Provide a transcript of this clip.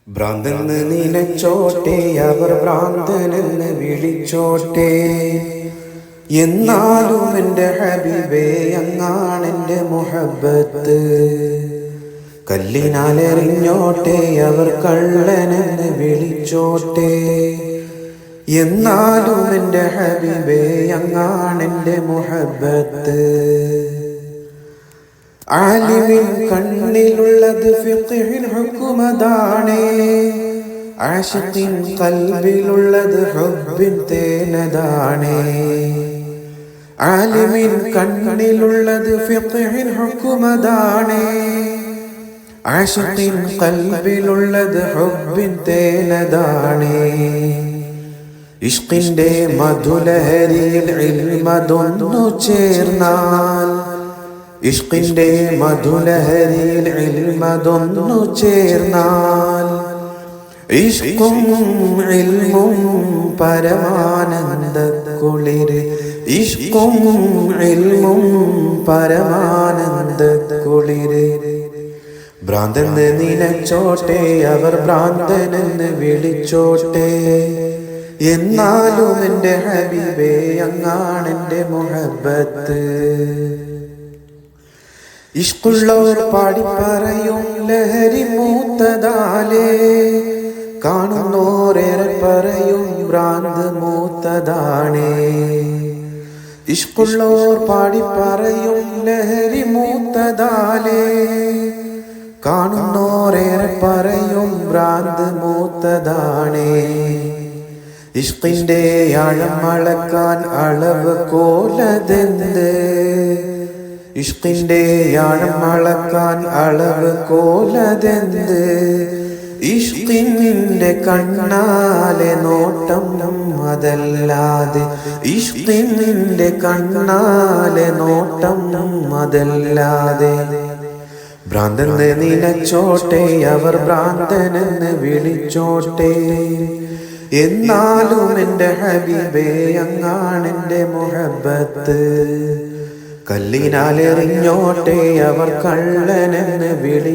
ഭ്രാന്തെന്ന് നിനച്ചോട്ടെ, അവർ ഭ്രാന്തനെന്ന് വിളിച്ചോട്ടെ. എന്നാലും എൻ്റെ ഹബീബേ, അങ്ങാണെൻ്റെ മുഹബ്ബത്ത്. കല്ലിനാലെറിഞ്ഞോട്ടെ, അവർ കള്ളനെന്ന് വിളിച്ചോട്ടെ. എന്നാലും എൻ്റെ ഹബീബേ, അങ്ങാണെൻ്റെ മുഹബ്ബത്ത്. ആലിമിൻ കണ്ണിലുള്ളത് ഫിഖ്ഹിൻ ഹുക്മതാണേ, ആശിഖിൻ ഖൽബിലുള്ളത് ഹുബ്ബിൻ തേനതാണേ. ആലിമിൻ കണ്ണിലുള്ളത് ഫിഖ്ഹിൻ ഹുക്മതാണേ, ആശിഖിൻ ഖൽബിലുള്ളത് ഹുബ്ബിൻ തേനതാണേ. ഇഷ്കിന്റെ മധുലഹരിയിൽ ഇൽമതൊന്നു ചേർന്നാൽ, ഇഷ്കിന്റെ മധുലഹരിയിൽ ഇൽമതൊന്നു ചേർന്നാൽ, ഇഷ്കും ഇൽമും പരമാനന്ദ കുളിര്, ഇഷ്കും ഇൽമും പരമാനന്ദ കുളിര്. ഭ്രാന്തെന്ന് നിനച്ചോട്ടെ, അവർ ഭ്രാന്തനെന്ന് വിളിച്ചോട്ടെ. എന്നാലും എൻ്റെ ഹബീബേ, അങ്ങാണെൻ്റെ മുഹബ്ബത്ത്. ഇഷ്കുള്ളോർ പാടിപ്പറയും ലഹരി മൂത്തതാലേ, കാണുന്നോരേറെ പറയും ഭ്രാന്ത് മൂത്തതാണേ. ഇഷ്കുള്ളോർ പാടിപ്പറയും ലഹരി മൂത്തതാലേ, കാണുന്നോരേറെ പറയും ഭ്രാന്ത് മൂത്തതാണേ. ഇഷ്കിന്റെ ആഴം അളക്കാൻ അളവ് കോലതെന്ത്, ഇഷ്കിന്റെ ആഴം അളക്കാൻ അളവ് കോലതെന്ത്. ഇഷ്കിന്റെ കണ്ണാലെ നോട്ടം അതല്ലാതെ, ഇഷ്കിന്റെ കണ്ണാലെ നോട്ടം അതല്ലാതെ. ഭ്രാന്തെന്ന് നിനച്ചോട്ടെ, അവർ ഭ്രാന്തനെന്ന് വിളിച്ചോട്ടെ. എന്നാലും എൻ്റെ ഹബീബേ, അങ്ങാണെൻ്റെ മുഹബ്ബത്ത്. കല്ലിനാലെറിഞ്ഞോട്ടെ, അവർ കള്ളനെന്ന് വിളി